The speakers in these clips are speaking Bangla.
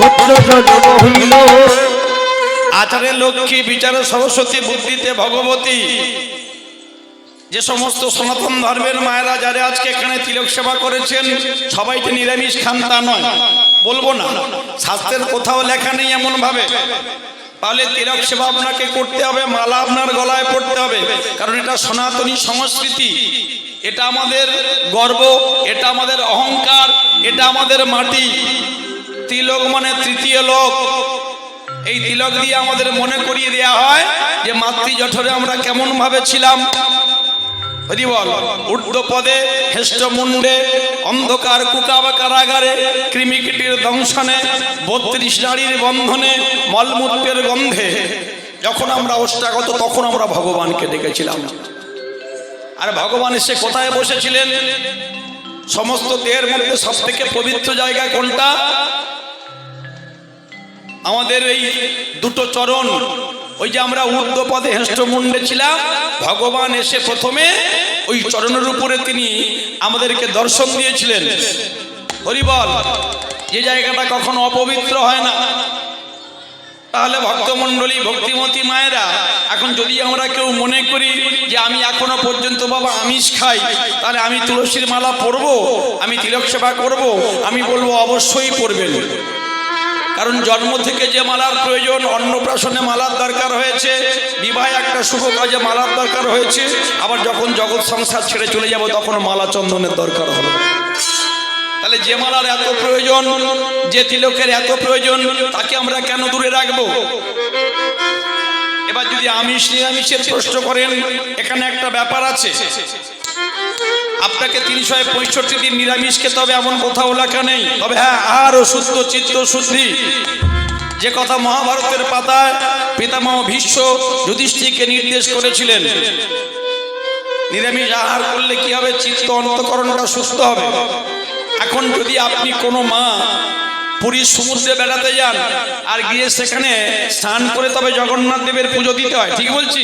পুত্র জন্ম হইল। আচারে লক্ষ্মী, বিচারে সরস্বতী, বুদ্ধিতে ভগবতী। যে সমস্ত সনাতন ধর্মের মায়েরা যারা আজকে এখানে তিলক সেবা করেছেন, সবাই যে নিরামিষ খান তা নয়, বলবো না। শাস্ত্রের কোথাও লেখা নেই এমন ভাবে। তাহলে তিলক সেবা আপনাকে করতে হবে, মালা আপনার গলায় পড়তে হবে, কারণ এটা সনাতনী সংস্কৃতি, এটা আমাদের গর্ব, এটা আমাদের অহংকার, এটা আমাদের মাটি। তিলক মানে তৃতীয় লোক। এই তিলক দিয়ে আমাদের মনে করিয়ে দেয়া হয় যে মাতৃ জঠরে আমরা কেমন ভাবে ছিলাম। হরিবল। ঊর্ধ্ব পদে, হেষ্ট মুন্ডে, অন্ধকার কুকাব কারাগারে, কৃমিকীটের দংশনে, 32 নারীর বন্ধনে, মলমূত্রের গন্ধে যখন আমরা অষ্টাগত, তখন আমরা ভগবানকে ডেকেছিলাম। আর ভগবান এসে কোথায় বসেছিলেন? সমস্ত দেহের মধ্যে সব থেকে পবিত্র জায়গা কোনটা? আমাদের এই দুটো চরণ। ওই যে আমরা ঊর্ধ্ব পদে হেষ্ট মুন্ডে ছিলাম, ভগবান এসে প্রথমে ওই চরণের উপরে তিনি আমাদেরকে দর্শন দিয়েছিলেন। হরিবল। যে জায়গাটা কখনো অপবিত্র হয় না। তাহলে ভক্তমণ্ডলী, ভক্তিমতী মায়েরা, এখন যদি আমরা কেউ মনে করি যে আমি এখনো পর্যন্ত বাবা আমিষ খাই, তাহলে আমি তুলসীর মালা পরবো, আমি তিলক সেবা করব, আমি বলবো অবশ্যই পরবেন। কারণ জন্ম থেকে যে মালার প্রয়োজন, অন্নপ্রাশনে মালার দরকার হয়েছে, বিবাহে একটা শুভ কাজে মালার দরকার হয়েছে, আবার যখন জগৎ সংসার ছেড়ে চলে যাব তখন মালা চন্দনের দরকার হবে। তাহলে যে মালার এত প্রয়োজন, যে তিলকের এত প্রয়োজন, তাকে আমরা কেন দূরে রাখবো? এবার যদি আমিষ নিরামিষের প্রশ্ন করেন, এখানে একটা ব্যাপার আছে। আপনাকে 365 দিন নিরামিষ খেতে হবে এমন কোথাও লেখা নেই। তবে হ্যাঁ, আহার ও সুস্থ চিত্ত শুদ্ধি, যে কথা মহাভারতের পাতায় পিতামহ ভীষ্ম যুধিষ্ঠিরকে নির্দেশ করেছিলেন। নিরামিষ আহার করলে কি হবে? চিত্ত অন্তঃকরণটা সুস্থ হবে। এখন যদি আপনি কোনো মা পুরীর সমুদ্রে বেড়াতে যান আর গিয়ে সেখানে স্নান করে তবে জগন্নাথ দেবের পুজো দিতে হয়, ঠিক বলছি?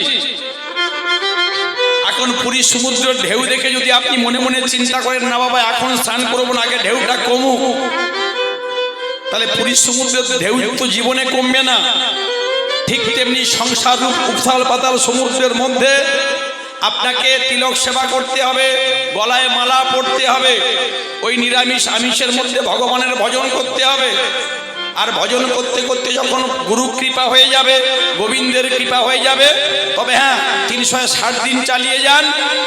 এখন পুরীর সমুদ্রের ঢেউ দেখে যদি আপনি মনে মনে চিন্তা করেন, না বাবা এখন স্নান করবো না, আগে ঢেউটা কমুক, তাহলে পুরীর সমুদ্রের ঢেউ তো জীবনে কমবে না। ঠিক তেমনি সংসার রূপ উথাল পাতাল সমুদ্রের মধ্যে আপনাকে তিলক সেবা করতে হবে, গলায় মালা পড়তে হবে, ওই নিরামিষ আমিষের মধ্যে ভগবানের ভজন করতে হবে। আর ভজন করতে করতে যখন গুরু কৃপা হয়ে যাবে, গোবিন্দের কৃপা হয়ে যাবে, তবে হ্যাঁ 360 দিন চালিয়ে যান,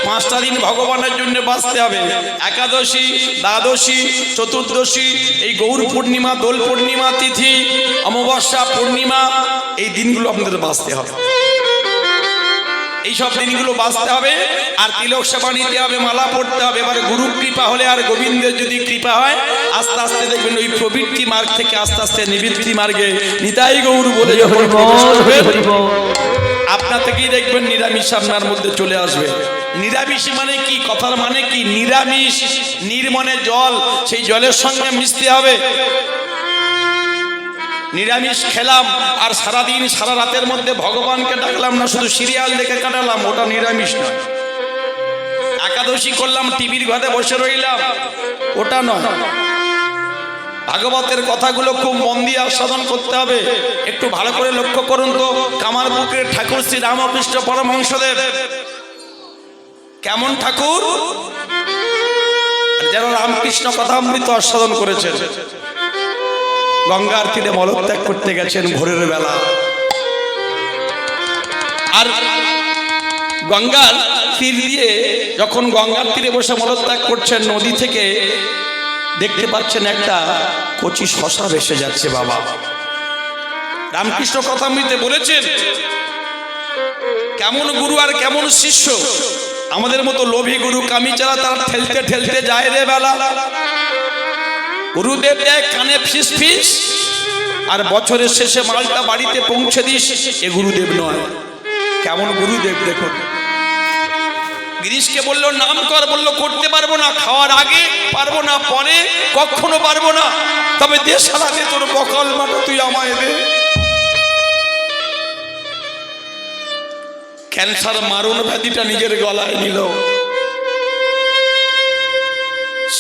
5টা দিন ভগবানের জন্য বাঁচতে হবে। একাদশী, দ্বাদশী, চতুর্দশী, এই গৌর পূর্ণিমা, দোল পূর্ণিমা তিথি, অমাবস্যা, পূর্ণিমা, এই দিনগুলো আপনাদের বাঁচতে হবে। এইসব দিনগুলো বাঁচতে হবে আর তিলক সেবা নিতে হবে, মালা পড়তে হবে। এবারে গুরু কৃপা হলে আর গোবিন্দের যদি কৃপা হয়, আস্তে আস্তে দেখবেন ওই প্রবৃত্তি মার্গ থেকে আস্তে আস্তে নিবৃত্তি মার্গে নিতাই গৌর বলে যখন প্রবেশ করবেন, আপনা থেকেই দেখবেন নিরামিষ আপনার মধ্যে চলে আসবে। নিরামিষ মানে কি? কথার মানে কি? নিরামিষ, নির্মনে জল, সেই জলের সঙ্গে মিশতে হবে। নিরামিষ খেলাম আর সারাদিন সারা রাতের মধ্যে ভগবানকে ডাকলাম না, শুধু সিরিয়াল দেখে কাটালাম, ওটা নিরামিষ নয়। একাদশী করলাম, টিভির ঘরে বসে রইলাম, ওটা নয়। ভাগবতের কথাগুলো খুব মন দিয়ে আস্বাদন করতে হবে। একটু ভালো করে লক্ষ্য করুন তো, কামারপুকুরের ঠাকুর শ্রী রামকৃষ্ণ পরমহংসদেব কেমন ঠাকুর, যারা রামকৃষ্ণ কথামৃত আস্বাদন করেছেন। গঙ্গার তীরে মলত্যাগ করতে গেছেন ভোরের বেলা, আর গঙ্গার তীর দিয়ে যখন গঙ্গার তীরে বসে মলত্যাগ করছেন, নদী থেকে দেখতে পাচ্ছেন একটা কচি শশা ভেসে যাচ্ছে। বাবা রামকৃষ্ণ কথামৃতে বলেছেন, কেমন গুরু আর কেমন শিষ্য। আমাদের মতো লোভী গুরু কামিচারা তারা ঠেলতে ঠেলতে যায় রে বেলা। গুরুদেব দেয় কানে ফিস ফিস, আর বছরের শেষে মালটা বাড়িতে পৌঁছে দিস, এ গুরুদেব নয়। কেমন গুরুদেব দেখুন। গিরিশকে বললো নাম কর, বললো করতে পারবো না, খাওয়ার আগে পারবো না, পরে কখনো পারবো না, তবে দে সালাতে তোর বকল মাটা তুই আমায় দে। ক্যান্সার মারণ ব্যাধিটা নিজের গলায় নিল।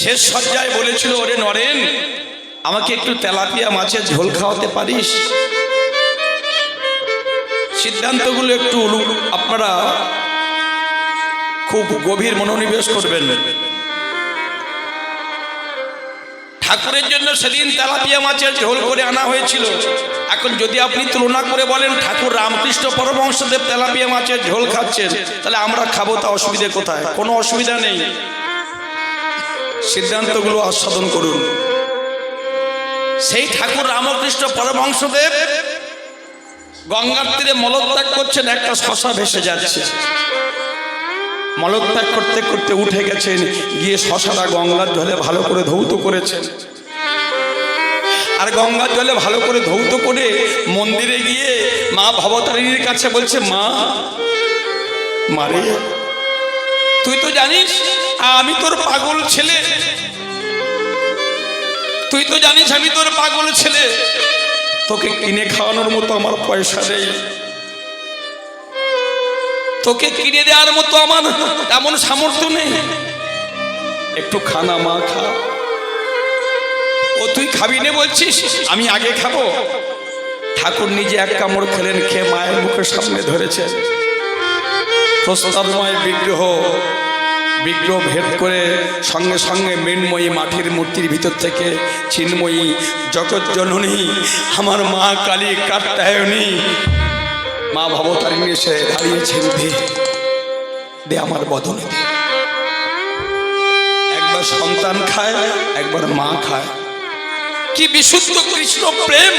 শেষ সজ্জায় বলেছিল, ওরে নরেন, আমাকে একটু তেলাপিয়া মাছের ঝোল খাওয়াতে পারিস? সিদ্ধান্তগুলো একটু আপনারা খুব গভীর মনোনিবেশ করবেন। ঠাকুরের জন্য সেদিন তেলাপিয়া মাছের ঝোল করে আনা হয়েছিল। এখন যদি আপনি তুলনা করে বলেন ঠাকুর রামকৃষ্ণ পরমহংসদেব তেলাপিয়া মাছের ঝোল খাচ্ছেন, তাহলে আমরা খাবো, তা অসুবিধা কোথায়? কোনো অসুবিধা নেই। সিদ্ধান্তগুলো আস্বাদন করুন। সেই ঠাকুর রামকৃষ্ণ পরমহংসদেব গঙ্গার তীরে মলত্যাগ করছেন, একটা শশা ভেসে যাচ্ছে। মলত্যাগ করতে করতে উঠে গেছেন, গিয়ে শশাটা গঙ্গার জলে ভালো করে ধৌত করেছেন। আর গঙ্গার জলে ভালো করে ধৌত করে মন্দিরে গিয়ে মা ভবতারিণীর কাছে বলছে, মা মারে, তুই তো জানিস আমি তোর পাগল ছেলে, তুই তো জানিস আমি তোর পাগল ছেলে, তোকে কিনে খাওয়ানোর মতো আমার পয়সা নেই, তোকে কিনে দেওয়ার মতো আমার এমন সামর্থ্য নেই, একটু খানা মা খা। ও তুই খাবি না বলছিস, আমি আগে খাবো। ঠাকুর নিজে এক কামড় খেলেন, খেয়ে মায়ের মুখের সামনে ধরেছেন। প্রস্তরময় বিগ্রহ ভেদ করে সঙ্গে সঙ্গে মৃন্ময়ী মাটির মূর্তির ভিতর থেকে চিন্ময়ী জগৎ জননী আমার মা কালী কাত্যায়নী মা ভবতারিণী এসে দাঁড়িয়েছেন। দে আমার বদনে দে। একবার সন্তান খায়, একবার মা খায়। কি বিশুদ্ধ কৃষ্ণ প্রেম,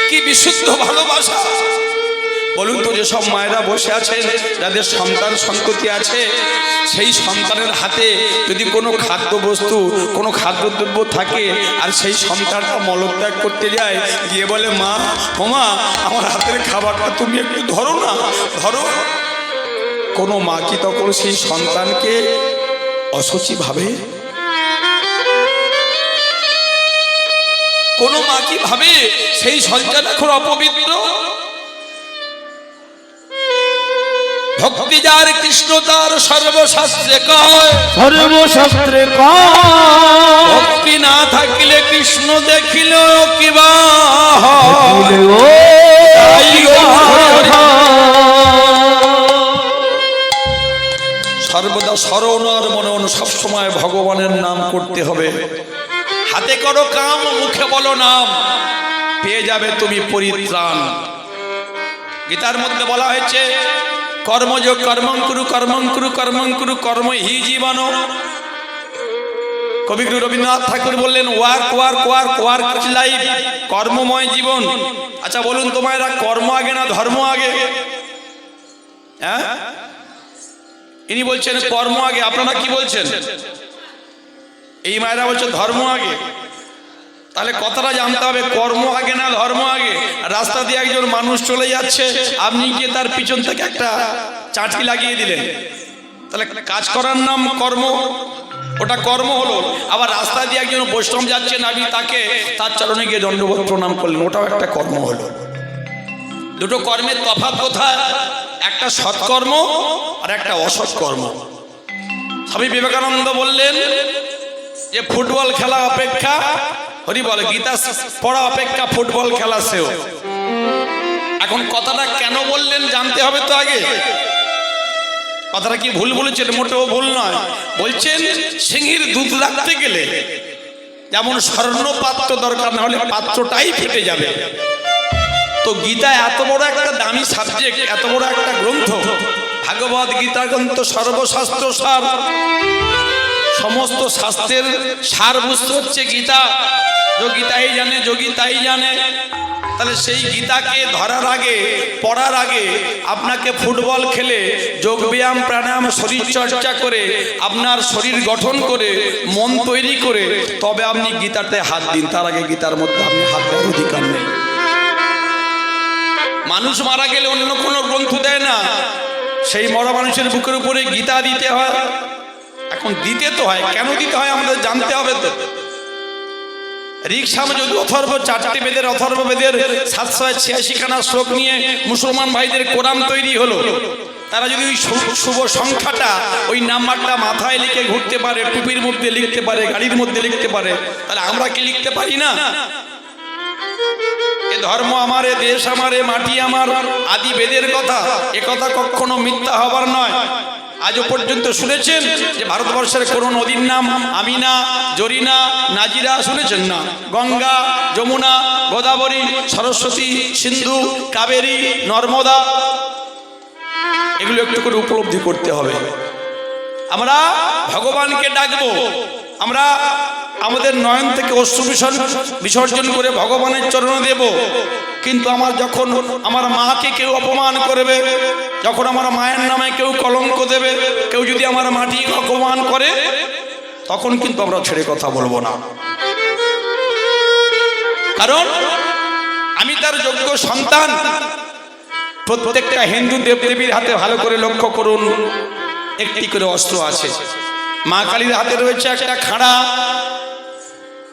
কি বিশুদ্ধ ভালোবাসা। বলুন তো, যেসব মায়েরা বসে আছেন, যাদের সন্তান সন্ততি আছে, সেই সন্তানের হাতে যদি কোনো খাদ্যবস্তু, কোনো খাদ্যদ্রব্য থাকে, আর সেই সন্তানটা মলত্যাগ করতে যায়, গিয়ে বলে, মা ও মা, আমার হাতের খাবারটা তুমি একটু ধরো না, ধরো। কোনো মা কি তখন সেই সন্তানকে অসুচি ভাবে? কোনো মা কি ভাবে সেই সন্তান এখন অপবিত্র? ভক্তি যার কৃষ্ণ তার সর্বশাস্ত্রে কয়, সর্বশাস্ত্রে কয়, ভক্তি না থাকিলে কৃষ্ণ দেখিল কিবা সর্বদা স্মরণ আর মনন সবসময় ভগবানের নাম করতে হবে। হাতে করো কাম, মুখে বলো নাম, পেয়ে যাবে তুমি পরিত্রাণ। গীতার মধ্যে বলা হয়েছে, কর্মযোগ কর্মং কুরু কর্মং কুরু কর্মং কুরু কর্ম হি জীবন। কবিগুরু রবীন্দ্রনাথ ঠাকুর বললেন, work work work work life, কর্মময় জীবন। আচ্ছা বলুন তো মায়েরা, কর্ম আগে না ধর্ম আগে? হ্যাঁ, ইনি বলছেন কর্ম আগে, আপনারা কি বলছেন? এই মায়েরা বলছে ধর্ম আগে। তাহলে কথাটা জানতে হবে, কর্ম আগে না ধর্ম আগে? রাস্তা দিয়ে একজন মানুষ চলে যাচ্ছে, আপনি গিয়ে তার পিছন থেকে একটা চাটি লাগিয়ে দিলেন, তাহলে কাজ করার নাম কর্ম, ওটা কর্ম হলো। আবার রাস্তা দিয়ে একজন বৈষ্ণব যাচ্ছেন, আপনি তাকে তার চরণে গিয়ে দণ্ডবোধ প্রণাম করলেন, ওটাও একটা কর্ম হলো। দুটো কর্মের তফাৎ কোথায়? একটা সৎকর্ম আর একটা অসৎ কর্ম। স্বামী বিবেকানন্দ বললেন যে ফুটবল খেলা অপেক্ষা, হরি বলে, গীতা পড়া অপেক্ষা ফুটবল খেলা সেও। এখন কথাটা কেন বললেন জানতে হবে তো আগে। কথাটা কি ভুল বলেছেন? মোটেও ভুল নয়। বলছেন সিংহীর দুধ রাখতে গেলে যেমন স্বর্ণ পাত্র দরকার, না হলে পাত্রটাই ফেটে যাবে। তো গীতা এত বড় একটা দামি সাবজেক্ট, এত বড় একটা গ্রন্থ, ভাগবত গীতা গ্রন্থ সর্বশাস্ত্র সার, সমস্ত শাস্ত্রের সারবস্তু হচ্ছে গীতা। যোগী তাই জানে, যোগী তাই জানে। তাহলে সেই গীতাকে ধরার আগে, পড়ার আগে আপনাকে ফুটবল খেলে, যোগব্যায়াম প্রাণায়াম শরীর চর্চা করে, আপনার শরীর গঠন করে, মন তৈরি করে, তবে আপনি গীতাতে হাত দিন। তার আগে গীতার মধ্যে আপনি হাত দেওয়ার অধিকার নেই। মানুষ মারা গেলে অন্য কোনো গ্রন্থ দেয় না, সেই মরা মানুষের বুকের উপরে গীতা দিতে হয়। এখন দিতে তো হয়, কেন দিতে হয় আমাদের জানতে হবে তো। রিক্সামে যদি অথর্ব 4টি বেদের, অথর্ব বেদের 786 খানা শ্লোক নিয়ে মুসলমান ভাইদের কোরআন তৈরি হলো, তারা যদি ওই শুভ সংখ্যাটা ওই নাম্বারটা মাথায় লিখে ঘুরতে পারে, টুপির মধ্যে লিখতে পারে, গাড়ির মধ্যে লিখতে পারে, তাহলে আমরা কি লিখতে পারি না? এ ধর্ম আমার, এ দেশ আমার, এ মাটি আমার, আদি বেদের কথা, এ কথা কখনো মিথ্যা হবার নয়। আজও পর্যন্ত শুনেছেন যে ভারতবর্ষের কোন নদীর নাম আমিনা, জরিনা, নাজিরা শুনেছেন না? গঙ্গা, যমুনা, গোদাবরী, সরস্বতী, সিন্ধু, কাবেরী, নর্মদা, এগুলো একটু করে উপলব্ধি করতে হবে। আমরা ভগবানকে ডাকবো, আমরা আমাদের নয়ন থেকে অশ্রু বিসর্জন করে ভগবানের চরণে দেব। কিন্তু আমার যখন আমার মাকে কেউ অপমান করবে, যখন আমার মায়ের নামে কেউ কলঙ্ক দেবে, কেউ যদি আমার মাটিকে অপমান করে, তখন কিন্তু আমরা ছেড়ে কথা বলবো না। কারণ আমি তার যোগ্য সন্তান। প্রত্যেকটা হিন্দু দেবদেবীর হাতে ভালো করে লক্ষ্য করুন, একটি করে অস্ত্র আছে। মা কালীর হাতে রয়েছে একটা খাড়া,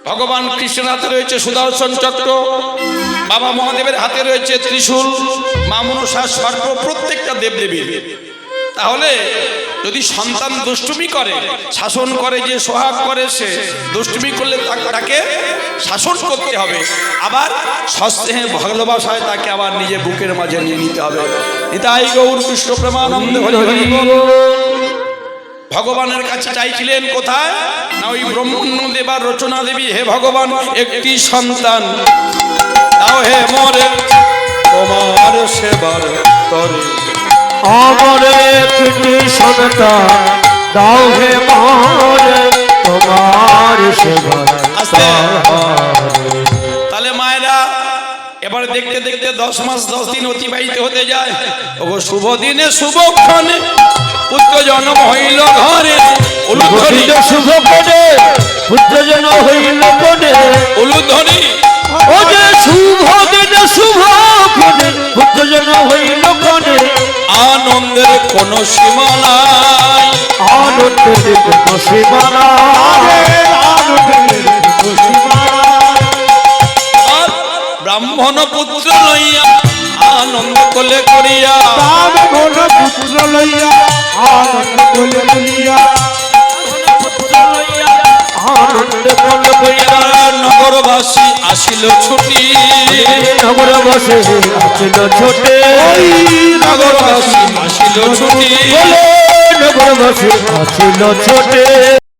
ভগবান কৃষ্ণের হাতে রয়েছে সুদর্শন চক্র, বাবা মহাদেবের হাতে রয়েছে ত্রিশূল, মা মনসা সর্প, প্রত্যেকটা দেবদেবীর। তাহলে যদি সন্তান দুষ্টুমি করে, শাসন করে, যে সোহাগ করে, সে দুষ্টুমি করলে তাকে শাসন করতে হবে, আবার সস্নেহে ভালোবাসায় তাকে আবার নিজে বুকের মাঝে নিয়ে নিতে হবে। নিতাই গৌর কৃষ্ণ প্রেমানন্দ হরি হরি বল। ভগবানের কাছে চাইছিলেন কোথায় না ওই ব্রহ্মণ্য দেবার রচনা দেবী, হে ভগবান একটি সন্তান দাও হে মোরে তোমার সেবার তরে, আমারে একটি সন্তান দাও হে মোরে তোমার সেবার তরে। তাহলে মায়েরা এবার দেখতে দেখতে 10 মাস 10 দিন অতিবাহিত হতে যায়। ওগো শুভ দিনে শুভক্ষণে পুত্র জন্ম হইল ঘরে, উলুধ্বনি শুভ করে পুত্র জন্ম হইল কোনে, উলুধ্বনি ও যে শুভ দিনে শুভ করে পুত্র জন্ম হইল কোনে, আনন্দের কোন সীমা নাই, আনন্দের কোনো সীমা নাই, আনন্দের কোনো সীমা নাই। আর ব্রাহ্মণ পুত্র লইয়া আনন্দ কোলে করিয়া, ব্রাহ্মণ পুত্র লইয়া আনন্দ কোলে করিয়া, আনন্দ কোলে করিয়া নগরবাসী আসিল ছুটি, নগরবাসী আসিল ছুটে, নগরবাসী আসিল ছুটি, নগরবাসী আসিল ছুটে।